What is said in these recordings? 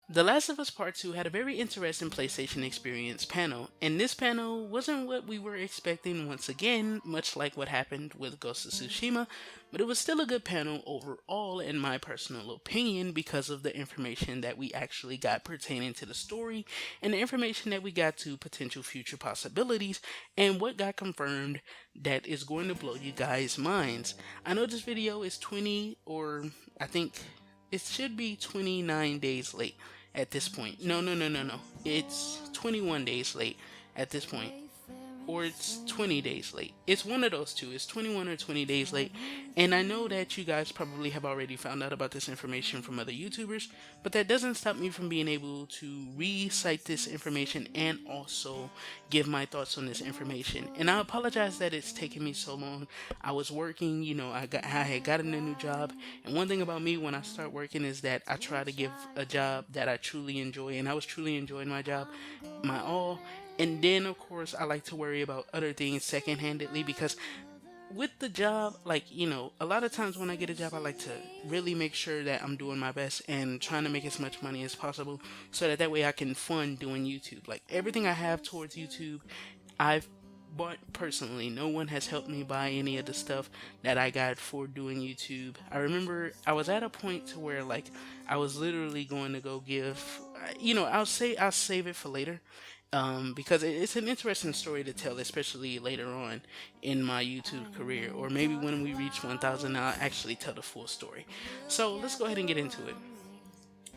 The Last of Us Part 2 had a very interesting PlayStation Experience panel, and this panel wasn't what we were expecting once again, much like what happened with Ghost of Tsushima, but it was still a good panel overall, in my personal opinion, because of the information that we actually got pertaining to the story, and the information that we got to potential future possibilities, and what got confirmed that is going to blow you guys' minds. I know this video is 20, or I think it should be 29 days late at this point. No, no, no, no, no. It's 21 days late at this point, or it's 20 days late. It's one of those two. It's 21 or 20 days late. And I know that you guys probably have already found out about this information from other YouTubers, but that doesn't stop me from being able to recite this information and also give my thoughts on this information. And I apologize that it's taken me so long. I was working, I had gotten a new job. And one thing about me when I start working is that I try to give a job that I truly enjoy, and I was truly enjoying my job, my all. And then, of course, I like to worry about other things second-handedly because with the job, like, a lot of times when I get a job, I like to really make sure that I'm doing my best and trying to make as much money as possible so that way I can fund doing YouTube. Like, everything I have towards YouTube, I've bought personally. No one has helped me buy any of the stuff that I got for doing YouTube. I remember I was at a point to where, like, I was literally going to go give, I'll save it for later, because it's an interesting story to tell, especially later on in my YouTube career, or maybe when we reach 1,000, I'll actually tell the full story. So let's go ahead and get into it.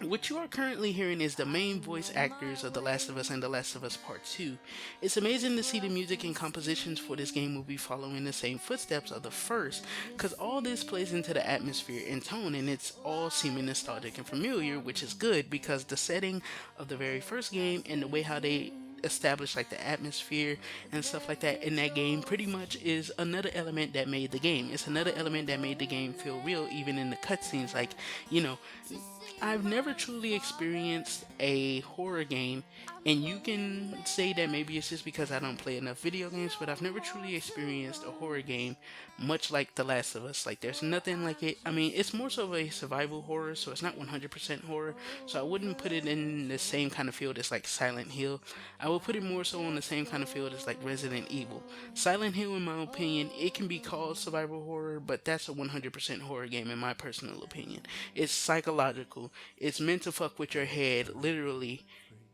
What you are currently hearing is the main voice actors of The Last of Us and The Last of Us Part 2. It's amazing to see the music and compositions for this game will be following the same footsteps of the first, because all this plays into the atmosphere and tone, and it's all seeming nostalgic and familiar, which is good because the setting of the very first game and the way how they establish like the atmosphere and stuff like that in that game pretty much is another element that made the game. It's another element that made the game feel real even in the cutscenes. Like, you know, I've never truly experienced a horror game, and you can say that maybe it's just because I don't play enough video games, but I've never truly experienced a horror game much like The Last of Us. Like, there's nothing like it. I mean, it's more so of a survival horror, so it's not 100% horror, so I wouldn't put it in the same kind of field as like Silent Hill. I would put it more so on the same kind of field as like Resident Evil. Silent Hill, in my opinion, it can be called survival horror, but that's a 100% horror game in my personal opinion. It's psychological. It's meant to fuck with your head, literally.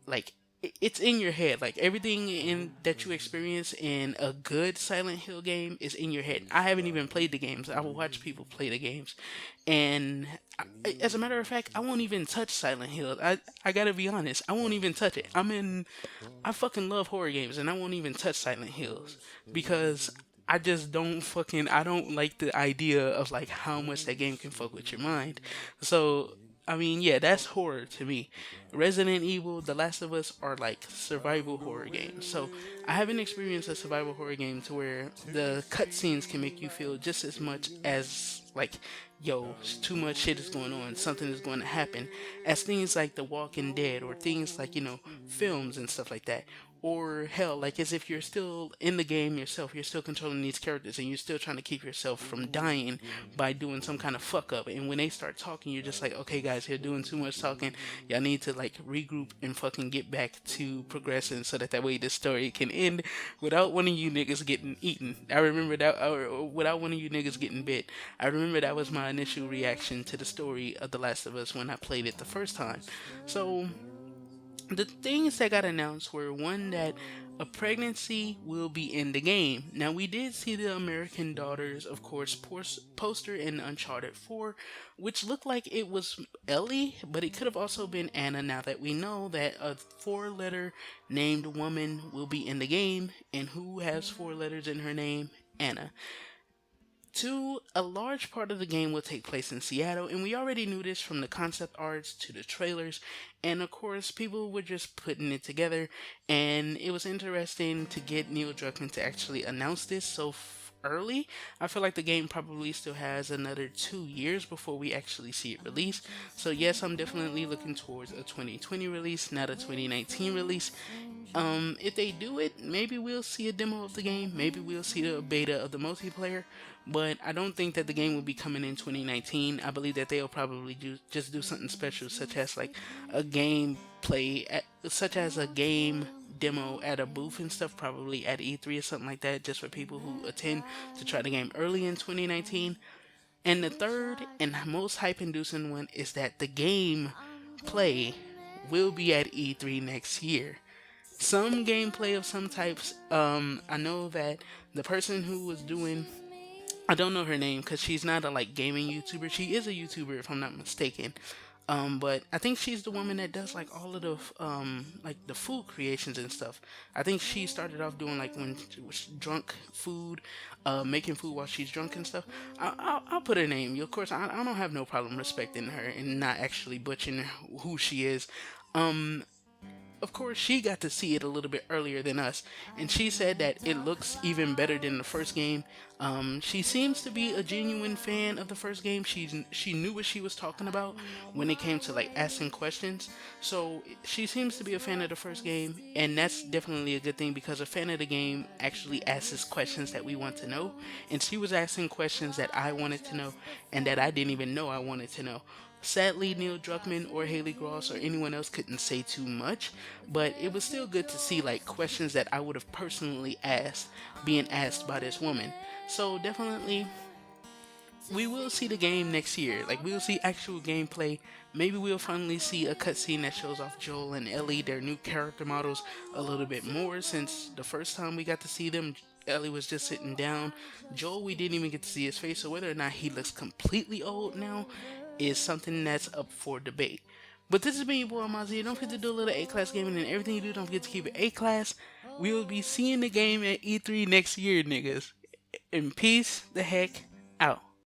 Like, it's in your head. Like, everything in that you experience in a good Silent Hill game is in your head. I haven't even played the games. I will watch people play the games, and as a matter of fact, I won't even touch Silent Hill. I gotta be honest. I won't even touch it. I fucking love horror games, and I won't even touch Silent Hills because I just don't fucking I don't like the idea of like how much that game can fuck with your mind. So I mean, yeah, that's horror to me. Resident Evil, The Last of Us are like survival horror games. So I haven't experienced a survival horror game to where the cutscenes can make you feel just as much as like, yo, too much shit is going on, something is going to happen, as things like The Walking Dead or things like, films and stuff like that. Or hell, like as if you're still in the game yourself, you're still controlling these characters and you're still trying to keep yourself from dying by doing some kind of fuck up. And when they start talking, you're just like, okay, guys, you're doing too much talking. Y'all need to like regroup and fucking get back to progressing so that way this story can end without one of you niggas getting eaten. I remember that, or without one of you niggas getting bit. I remember that was my initial reaction to the story of The Last of Us when I played it the first time. So the things that got announced were one, that a pregnancy will be in the game. Now, we did see the American Daughters, of course, poster in Uncharted 4, which looked like it was Ellie, but it could have also been Anna now that we know that a four-letter named woman will be in the game. And who has four letters in her name? Anna. Two, a large part of the game will take place in Seattle, and we already knew this from the concept arts to the trailers, and of course, people were just putting it together, and it was interesting to get Neil Druckmann to actually announce this. So, early. I feel like the game probably still has another 2 years before we actually see it released. So yes, I'm definitely looking towards a 2020 release, not a 2019 release. If they do it, maybe we'll see a demo of the game. Maybe we'll see the beta of the multiplayer. But I don't think that the game will be coming in 2019. I believe that they'll probably just do something special, such as like a such as a game demo at a booth and stuff, probably at E3 or something like that, just for people who attend to try the game early in 2019. And the third and most hype inducing one is that the game play will be at E3 next year. Some gameplay of some types. I know that the person who was doing, I don't know her name because she's not a like gaming YouTuber. She is a YouTuber if I'm not mistaken. But I think she's the woman that does like all of the like the food creations and stuff. I think she started off doing like when she was drunk food, making food while she's drunk and stuff. I'll put her name. Of course, I don't have no problem respecting her and not actually butchering who she is. Of course, she got to see it a little bit earlier than us, and she said that it looks even better than the first game. She seems to be a genuine fan of the first game. She knew what she was talking about when it came to like asking questions. So she seems to be a fan of the first game, and that's definitely a good thing because a fan of the game actually asks questions that we want to know, and she was asking questions that I wanted to know and that I didn't even know I wanted to know. Sadly, Neil Druckmann or Haley Gross or anyone else couldn't say too much, but it was still good to see like questions that I would have personally asked being asked by this woman. So definitely, we will see the game next year. Like we will see actual gameplay. Maybe we'll finally see a cutscene that shows off Joel and Ellie, their new character models, a little bit more. Since the first time we got to see them, Ellie was just sitting down. Joel, we didn't even get to see his face, so whether or not he looks completely old now is something that's up for debate. But this has been your boy Amaziah. Don't forget to do a little A class gaming and everything you do. Don't forget to keep it A class. We will be seeing the game at E3 next year, niggas. And peace the heck